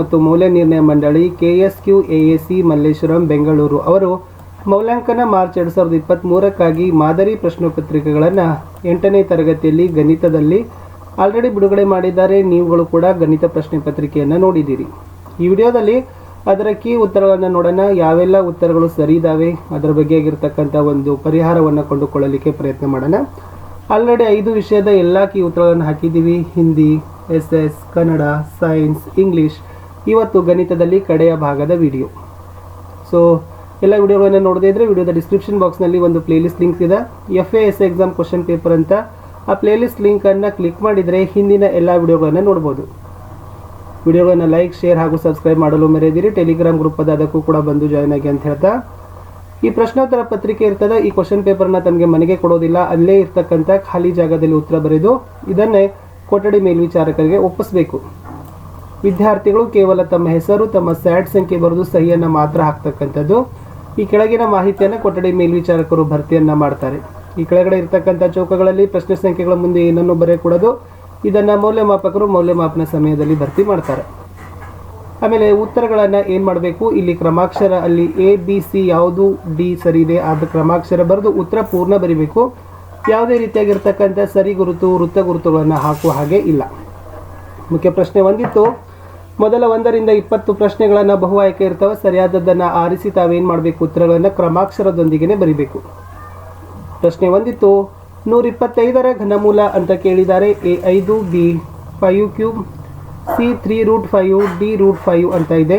ಮತ್ತು ಮೌಲ್ಯ ನಿರ್ಣಯ ಮಂಡಳಿ KSQAAC ಮಲ್ಲೇಶ್ವರಂ ಬೆಂಗಳೂರು ಅವರು ಮೌಲ್ಯಾಂಕನ ಮಾರ್ಚ್ 2023ಕ್ಕಾಗಿ ಮಾದರಿ ಪ್ರಶ್ನೋಪತ್ರಿಕೆಗಳನ್ನು 8ನೇ ತರಗತಿಯಲ್ಲಿ ಗಣಿತದಲ್ಲಿ ಆಲ್ರೆಡಿ ಬಿಡುಗಡೆ ಮಾಡಿದ್ದಾರೆ. ನೀವುಗಳು ಕೂಡ ಗಣಿತ ಪ್ರಶ್ನೆ ಪತ್ರಿಕೆಯನ್ನು ನೋಡಿದ್ದೀರಿ. ಈ ವಿಡಿಯೋದಲ್ಲಿ ಅದರ ಕೀ ಉತ್ತರಗಳನ್ನು ನೋಡೋಣ. ಯಾವೆಲ್ಲ ಉತ್ತರಗಳು ಸರಿ ಇದ್ದಾವೆ ಅದರ ಬಗ್ಗೆ ಆಗಿರ್ತಕ್ಕಂಥ ಒಂದು ಪರಿಹಾರವನ್ನು ಕೊಂಡುಕೊಳ್ಳಲಿಕ್ಕೆ ಪ್ರಯತ್ನ ಮಾಡೋಣ. ಆಲ್ರೆಡಿ 5 ವಿಷಯದ ಎಲ್ಲ ಕೀ ಉತ್ತರಗಳನ್ನು ಹಾಕಿದ್ದೀವಿ. Hindi, SS, Kannada, science, English. ಇವತ್ತು ಗಣಿತದಲ್ಲಿ ಕಡೆಯ ಭಾಗದ ವಿಡಿಯೋ. ಸೊ ಎಲ್ಲ ವಿಡಿಯೋಗಳನ್ನು ನೋಡದೇ ಇದ್ದರೆ ವಿಡಿಯೋದ ಡಿಸ್ಕ್ರಿಪ್ಷನ್ ಬಾಕ್ಸ್ನಲ್ಲಿ ಒಂದು ಪ್ಲೇಲಿಸ್ಟ್ ಲಿಂಕ್ ಇದೆ, FAS ಎಕ್ಸಾಮ್ ಕ್ವಶನ್ ಪೇಪರ್ ಅಂತ. ಆ ಪ್ಲೇಲಿಸ್ಟ್ ಲಿಂಕನ್ನು ಕ್ಲಿಕ್ ಮಾಡಿದರೆ ಹಿಂದಿನ ಎಲ್ಲ ವಿಡಿಯೋಗಳನ್ನು ನೋಡ್ಬೋದು. ವಿಡಿಯೋಗಳನ್ನು ಲೈಕ್, ಶೇರ್ ಹಾಗೂ ಸಬ್ಸ್ಕ್ರೈಬ್ ಮಾಡಲು ಮರೆಯದಿರಿ. ಟೆಲಿಗ್ರಾಮ್ ಗ್ರೂಪ್ ಅದ, ಅದಕ್ಕೂ ಕೂಡ ಬಂದು ಜಾಯ್ನ್ ಆಗಿ ಅಂತ ಹೇಳ್ತಾ, ಈ ಪ್ರಶ್ನೋತ್ತರ ಪತ್ರಿಕೆ ಇರ್ತದೆ. ಈ ಕ್ವಶನ್ ಪೇಪರ್ನ ತಮಗೆ ಮನೆಗೆ ಕೊಡೋದಿಲ್ಲ, ಅಲ್ಲೇ ಇರ್ತಕ್ಕಂಥ ಖಾಲಿ ಜಾಗದಲ್ಲಿ ಉತ್ತರ ಬರೆದು ಇದನ್ನೇ ಕೊಠಡಿ ಮೇಲ್ವಿಚಾರಕರಿಗೆ ಒಪ್ಪಿಸಬೇಕು. ವಿದ್ಯಾರ್ಥಿಗಳು ಕೇವಲ ತಮ್ಮ ಹೆಸರು, ತಮ್ಮ ಸ್ಯಾಟ್ ಸಂಖ್ಯೆ ಬರೆದು ಸಹಿಯನ್ನು ಮಾತ್ರ ಹಾಕ್ತಕ್ಕಂಥದ್ದು. ಈ ಕೆಳಗಿನ ಮಾಹಿತಿಯನ್ನು ಕೊಠಡಿ ಮೇಲ್ವಿಚಾರಕರು ಭರ್ತಿಯನ್ನು ಮಾಡ್ತಾರೆ. ಈ ಕೆಳಗಡೆ ಇರ್ತಕ್ಕಂಥ ಚೌಕಗಳಲ್ಲಿ ಪ್ರಶ್ನೆ ಸಂಖ್ಯೆಗಳ ಮುಂದೆ ಏನನ್ನು ಬರೆಯಕೂಡದು. ಇದನ್ನು ಮೌಲ್ಯಮಾಪಕರು ಮೌಲ್ಯಮಾಪನ ಸಮಯದಲ್ಲಿ ಭರ್ತಿ ಮಾಡ್ತಾರೆ. ಆಮೇಲೆ ಉತ್ತರಗಳನ್ನು ಏನು ಮಾಡಬೇಕು, ಇಲ್ಲಿ ಕ್ರಮಾಕ್ಷರ ಅಲ್ಲಿ ABC ಯಾವುದು D ಸರಿ ಇದೆ ಅದು ಕ್ರಮಾಕ್ಷರ ಬರೆದು ಉತ್ತರ ಪೂರ್ಣ ಬರಿಬೇಕು. ಯಾವುದೇ ರೀತಿಯಾಗಿರ್ತಕ್ಕಂಥ ಸರಿ ಗುರುತು, ವೃತ್ತ ಗುರುತುಗಳನ್ನು ಹಾಕುವ ಹಾಗೆ ಇಲ್ಲ. ಮುಖ್ಯ ಪ್ರಶ್ನೆ ಒಂದಿತ್ತು. ಮೊದಲ 1 ರಿಂದ 20 ಪ್ರಶ್ನೆಗಳನ್ನು ಬಹು ಆಯ್ಕೆ ಇರ್ತವೆ. ಸರಿಯಾದದ್ದನ್ನು ಆರಿಸಿ ತಾವೇನು ಮಾಡಬೇಕು, ಉತ್ತರಗಳನ್ನು ಕ್ರಮಾಕ್ಷರದೊಂದಿಗೆ ಬರಿಬೇಕು. ಪ್ರಶ್ನೆ ಒಂದಿತ್ತು. 125ರ ಘನಮೂಲ ಅಂತ ಕೇಳಿದ್ದಾರೆ. A5, B5³ C 3√5 D√5 ಅಂತ ಇದೆ.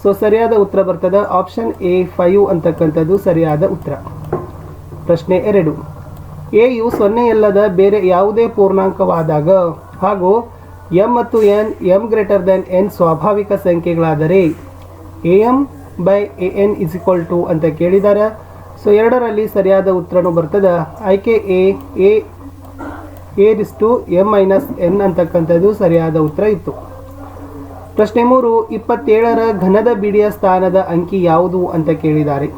ಸೊ ಸರಿಯಾದ ಉತ್ತರ ಬರ್ತದೆ ಆಪ್ಷನ್ A5 ಅಂತಕ್ಕಂಥದ್ದು ಸರಿಯಾದ ಉತ್ತರ. ಪ್ರಶ್ನೆ 2. ಎಯು 0 ಅಲ್ಲದ ಬೇರೆ ಯಾವುದೇ ಪೂರ್ಣಾಂಕವಾದಾಗ ಹಾಗೂ m ಮತ್ತು n m greater than n ಸ್ವಾಭಾವಿಕ ಸಂಖ್ಯೆಗಳಾದರೆ am/an = ಅಂತ ಕೇಳಿದ್ದಾರೆ. ಸೊ 2ರಲ್ಲಿ ಸರಿಯಾದ ಉತ್ತರನೂ ಬರ್ತದೆ. ಆಯ್ಕೆ a/m-n ಅಂತಕ್ಕಂಥದ್ದು ಸರಿಯಾದ ಉತ್ತರ ಇತ್ತು. ಪ್ರಶ್ನೆ 3. 27ರ ಘನದ ಬಿಡಿಯ ಸ್ಥಾನದ ಅಂಕಿ ಯಾವುದು ಅಂತ ಕೇಳಿದ್ದಾರೆ.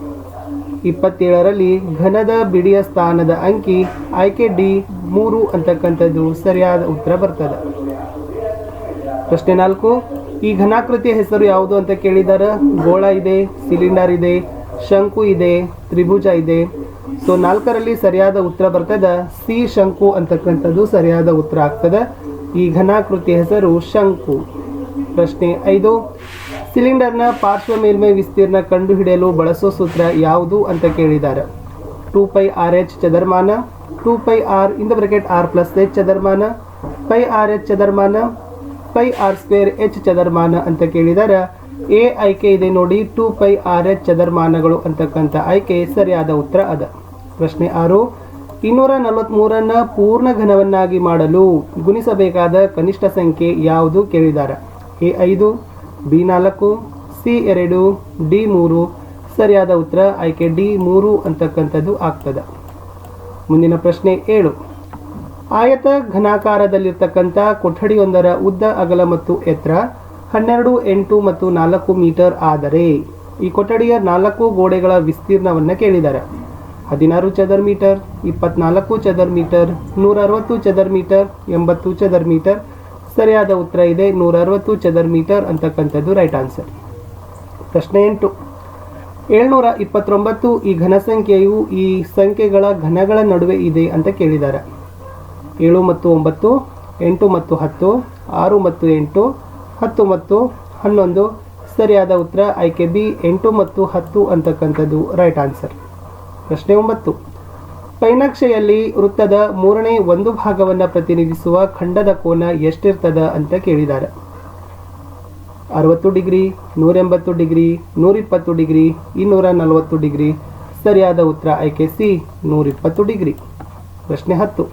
27ರಲ್ಲಿ ಘನದ ಬಿಡಿಯ ಸ್ಥಾನದ ಅಂಕಿ ಆಯ್ಕೆ D 3 ಅಂತಕ್ಕಂಥದ್ದು ಸರಿಯಾದ ಉತ್ತರ ಬರ್ತದೆ. ಪ್ರಶ್ನೆ 4. ಈ ಘನಾಕೃತಿಯ ಹೆಸರು ಯಾವುದು ಅಂತ ಕೇಳಿದ್ದಾರೆ. ಗೋಳ ಇದೆ, ಸಿಲಿಂಡರ್ ಇದೆ, ಶಂಕು ಇದೆ, ತ್ರಿಭುಜ ಇದೆ. ಸೊ 4ರಲ್ಲಿ ಸರಿಯಾದ ಉತ್ತರ ಬರ್ತದೆ C ಶಂಕು ಅಂತಕ್ಕಂಥದ್ದು ಸರಿಯಾದ ಉತ್ತರ ಆಗ್ತದೆ. ಈ ಘನಾಕೃತಿಯ ಹೆಸರು ಶಂಕು. ಪ್ರಶ್ನೆ 5. ಸಿಲಿಂಡರ್ನ ಪಾರ್ಶ್ವ ಮೇಲ್ಮೈ ವಿಸ್ತೀರ್ಣ ಕಂಡುಹಿಡಿಯಲು ಬಳಸೋ ಸೂತ್ರ ಯಾವುದು ಅಂತ ಕೇಳಿದ್ದಾರೆ. 2πRh ಚದರಮಾನ, 2πr (r+h ಚದರಮಾನ, πRh ಚದರಮಾನ, πr²h ಚದರಮಾನ ಅಂತ ಕೇಳಿದ್ದಾರೆ. ಎ ಆಯ್ಕೆ ಇದೆ ನೋಡಿ, 2πRh ಚದರಮಾನಗಳು ಅಂತಕ್ಕಂಥ ಆಯ್ಕೆ ಸರಿಯಾದ ಉತ್ತರ ಅದ. ಪ್ರಶ್ನೆ 6. 243ನ್ನು ಪೂರ್ಣ ಘನವನ್ನಾಗಿ ಮಾಡಲು ಗುಣಿಸಬೇಕಾದ ಕನಿಷ್ಠ ಸಂಖ್ಯೆ ಯಾವುದು ಕೇಳಿದ್ದಾರೆ. A5, B4, C2, D3. ಸರಿಯಾದ ಉತ್ತರ ಆಯ್ಕೆ D3 ಅಂತಕ್ಕಂಥದ್ದು ಆಗ್ತದೆ. ಮುಂದಿನ ಪ್ರಶ್ನೆ 7. ಆಯತ ಘನಾಕಾರದಲ್ಲಿರ್ತಕ್ಕಂಥ ಕೊಠಡಿಯೊಂದರ ಉದ್ದ, ಅಗಲ ಮತ್ತು ಎತ್ತರ 12, 8 ಮತ್ತು 4 ಮೀಟರ್ ಆದರೆ ಈ ಕೊಠಡಿಯ 4 ಗೋಡೆಗಳ ವಿಸ್ತೀರ್ಣವನ್ನು ಕೇಳಿದ್ದಾರೆ. 16 ಚದರ ಮೀಟರ್, 24 ಚದರ ಮೀಟರ್, 160 ಚದರ ಮೀಟರ್, 80 ಚದರ ಮೀಟರ್. ಸರಿಯಾದ ಉತ್ತರ ಇದೆ 160 ಚದರ ಮೀಟರ್ ಅಂತಕ್ಕಂಥದ್ದು ರೈಟ್ ಆನ್ಸರ್. ಪ್ರಶ್ನೆ 8. 729 ಈ ಘನ ಸಂಖ್ಯೆಯು ಈ ಸಂಖ್ಯೆಗಳ ಘನಗಳ ನಡುವೆ ಇದೆ ಅಂತ ಕೇಳಿದ್ದಾರೆ. 7 ಮತ್ತು 9, 8 ಮತ್ತು 10, 6 ಮತ್ತು 8, 10 ಮತ್ತು 11. ಸರಿಯಾದ ಉತ್ತರ ಆಯ್ಕೆ B 8 ಮತ್ತು 10 ಅಂತಕ್ಕಂಥದ್ದು ರೈಟ್ ಆನ್ಸರ್. ಪ್ರಶ್ನೆ 9. ಪೈನಕ್ಷೆಯಲ್ಲಿ ವೃತ್ತದ 3ನೇ ಒಂದು ಭಾಗವನ್ನು ಪ್ರತಿನಿಧಿಸುವ ಖಂಡದ ಕೋನ ಎಷ್ಟಿರ್ತದೆ ಅಂತ ಕೇಳಿದ್ದಾರೆ. 60 ಡಿಗ್ರಿ, 180 ಡಿಗ್ರಿ, 120 ಡಿಗ್ರಿ, 240 ಡಿಗ್ರಿ. ಸರಿಯಾದ ಉತ್ತರ ಆಯ್ಕೆ C 120 ಡಿಗ್ರಿ. ಪ್ರಶ್ನೆ 10.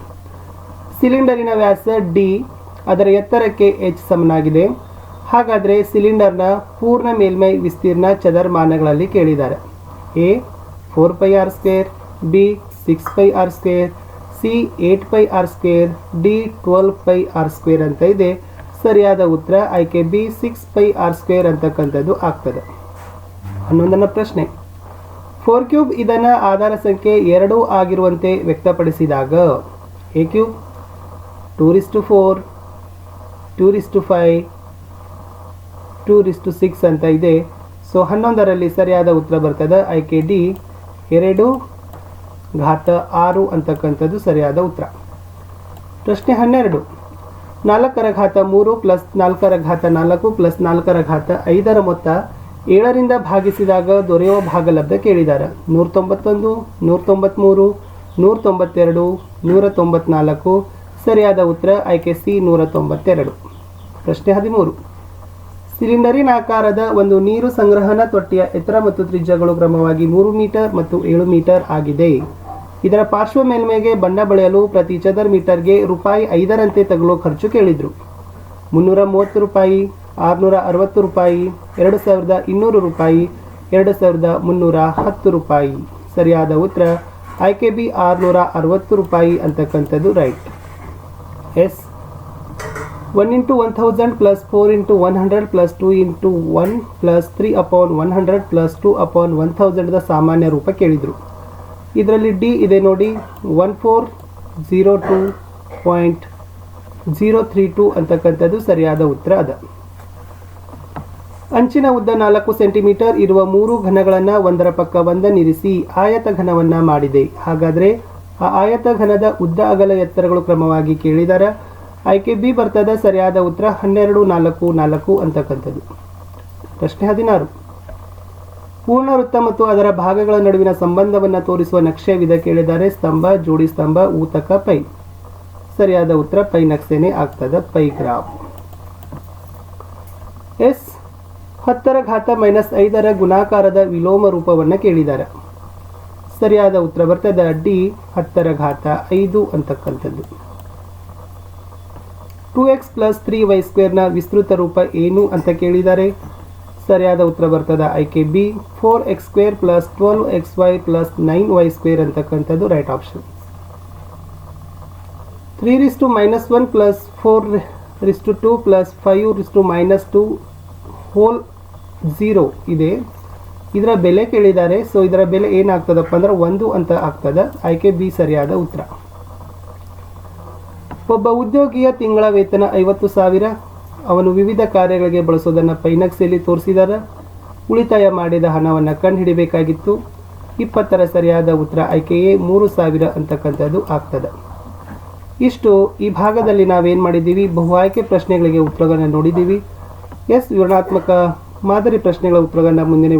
ಸಿಲಿಂಡರಿನ ವ್ಯಾಸ D, ಅದರ ಎತ್ತರಕ್ಕೆ h ಸಮನಾಗಿದೆ. ಹಾಗಾದರೆ ಸಿಲಿಂಡರ್ನ ಪೂರ್ಣ ಮೇಲ್ಮೈ ವಿಸ್ತೀರ್ಣ ಚದರಮಾನಗಳಲ್ಲಿ ಕೇಳಿದ್ದಾರೆ. A 4πr², B 6πr², C 8πr², D 12πr² ಅಂತ ಇದೆ. ಸರಿಯಾದ ಉತ್ತರ ಆಯ್ಕೆ B 6πr² ಅಂತಕ್ಕಂಥದ್ದು ಆಗ್ತದೆ. 11ನೇ ಪ್ರಶ್ನೆ. 4³ ಇದನ್ನು ಆಧಾರ ಸಂಖ್ಯೆ 2 ಆಗಿರುವಂತೆ ವ್ಯಕ್ತಪಡಿಸಿದಾಗ A³ 2:4, 2:5, 2:6 ಅಂತ ಇದೆ. ಸೊ 11ರಲ್ಲಿ ಸರಿಯಾದ ಉತ್ತರ ಬರ್ತದೆ ಆಯ್ಕೆ ಡಿ 2⁻6 ಅಂತಕ್ಕಂಥದ್ದು ಸರಿಯಾದ ಉತ್ತರ. ಪ್ರಶ್ನೆ 12. 4⁻3 ಪ್ಲಸ್ 4⁻4 ಪ್ಲಸ್ 4⁻5 ಮೊತ್ತ 7ರಿಂದ ಭಾಗಿಸಿದಾಗ ದೊರೆಯುವ ಭಾಗಲಬ್ಧ ಕೇಳಿದ್ದಾರೆ. 191, 193, 192, 194. ಸರಿಯಾದ ಉತ್ತರ ಆಯ್ಕೆ ಸಿ 192. ಪ್ರಶ್ನೆ 13. ಸಿಲಿಂಡರಿನ ಆಕಾರದ ಒಂದು ನೀರು ಸಂಗ್ರಹಣಾ ತೊಟ್ಟಿಯ ಎತ್ತರ ಮತ್ತು ತ್ರಿಜ್ಯಗಳು ಕ್ರಮವಾಗಿ 3 ಮೀಟರ್ ಮತ್ತು 7 ಮೀಟರ್ ಆಗಿದೆ. ಇದರ ಪಾರ್ಶ್ವ ಮೇಲ್ಮೈಗೆ ಬಣ್ಣ ಬಳಿಯಲು ಪ್ರತಿ ಚದರ ಮೀಟರ್ಗೆ ರೂಪಾಯಿ 5ರಂತೆ ತಗುಲೋ ಖರ್ಚು ಕೇಳಿದ್ರು. 330 ರೂಪಾಯಿ, 660 ರೂಪಾಯಿ, 2200 ರೂಪಾಯಿ, 2310 ರೂಪಾಯಿ. ಸರಿಯಾದ ಉತ್ತರ ಆಯ್ಕೆ ಬಿ 660 ರೂಪಾಯಿ ಅಂತಕ್ಕಂಥದ್ದು right. Yes 1 × 1000 plus 4 × 100 plus 2 × 1 plus 3/100 plus 2/1000 ಸಾಮಾನ್ಯ ರೂಪ ಕೇಳಿದರು. ಇದರಲ್ಲಿ ಡಿ ಇದೆ ನೋಡಿ 1402.032 ಅಂತಕ್ಕಂಥದ್ದು ಸರಿಯಾದ ಉತ್ತರ ಅದ. ಅಂಚಿನ ಉದ್ದ 4 ಸೆಂಟಿಮೀಟರ್ ಇರುವ 3 ಘನಗಳನ್ನು ಒಂದರ ಪಕ್ಕ ಒಂದನ್ನಿರಿಸಿ ಆಯತ ಘನವನ್ನು ಮಾಡಿದೆ. ಹಾಗಾದರೆ ಆ ಆಯತ ಘನದ ಉದ್ದ ಅಗಲ ಎತ್ತರಗಳು ಕ್ರಮವಾಗಿ ಕೇಳಿದ್ದಾರೆ. ಆಯ್ಕೆ ಬಿ ಬರ್ತದೆ ಸರಿಯಾದ ಉತ್ತರ 12, 4, 4 ಅಂತಕ್ಕಂಥದ್ದು. ಪ್ರಶ್ನೆ 16. ಪೂರ್ಣ ವೃತ್ತ ಮತ್ತು ಅದರ ಭಾಗಗಳ ನಡುವಿನ ಸಂಬಂಧವನ್ನು ತೋರಿಸುವ ನಕ್ಷೆ ವಿಧ ಕೇಳಿದ್ದಾರೆ. ಸ್ತಂಭ, ಜೋಡಿ ಸ್ತಂಭ, ಊತಕ, ಪೈ. ಸರಿಯಾದ ಉತ್ತರ ಪೈ ನಕ್ಷೆನೇ ಆಗ್ತದೆ, ಪೈ ಗ್ರಾಫ್. ಎಸ್ 10⁻−5 ಗುಣಾಕಾರದ ವಿಲೋಮ ರೂಪವನ್ನು ಕೇಳಿದ್ದಾರೆ. ಸರಿಯಾದ ಉತ್ತರ ಬರ್ತದೆ ಡಿ 10⁵5 ಅಂತಕ್ಕಂಥದ್ದು. 2x + 3y² ನ ವಿಸ್ತೃತ ರೂಪ ಏನು ಅಂತ ಕೇಳಿದ್ದಾರೆ. ಸರಿಯಾದ ಉತ್ತರ ಬರ್ತದೆ ಆಯ್ಕೆ ಬಿ 4x² + 12xy + 9y² ಅಂತಕ್ಕಂಥದ್ದು ರೈಟ್ ಆಪ್ಷನ್. 3⁻−1 + 4⁻2 + 5⁻2 ಹೋಲ್ 0 ಇದೆ. ಇದರ ಬೆಲೆ ಕೇಳಿದ್ದಾರೆ. ಸೊ ಇದರ ಬೆಲೆ ಏನಾಗ್ತದಪ್ಪ ಅಂದ್ರೆ 1 ಅಂತ ಆಗ್ತದೆ. ಆಯ್ಕೆ ಬಿ ಸರಿಯಾದ ಉತ್ತರ. ಒಬ್ಬ ಉದ್ಯೋಗಿಯ ತಿಂಗಳ ವೇತನ 50,000. ಅವನು ವಿವಿಧ ಕಾರ್ಯಗಳಿಗೆ ಬಳಸೋದನ್ನು ಪೈನಕ್ಸೆಯಲ್ಲಿ ತೋರಿಸಿದ್ದಾರೆ. ಉಳಿತಾಯ ಮಾಡಿದ ಹಣವನ್ನು ಕಂಡುಹಿಡಿಯಬೇಕಾಗಿತ್ತು. 20ರ ಸರಿಯಾದ ಉತ್ತರ ಆಯ್ಕೆಯೇ 3,000 ಅಂತಕ್ಕಂಥದ್ದು ಆಗ್ತದೆ. ಇಷ್ಟು ಈ ಭಾಗದಲ್ಲಿ ನಾವೇನು ಮಾಡಿದ್ದೀವಿ, ಬಹು ಆಯ್ಕೆ ಪ್ರಶ್ನೆಗಳಿಗೆ ಉತ್ತರಗಳನ್ನು ನೋಡಿದ್ದೀವಿ. ಎಸ್ ವಿವರಣಾತ್ಮಕ ಮಾದರಿ ಪ್ರಶ್ನೆಗಳ ಉತ್ತರಗಳನ್ನು ಮುಂದಿನ ವಿಡಿಯೋ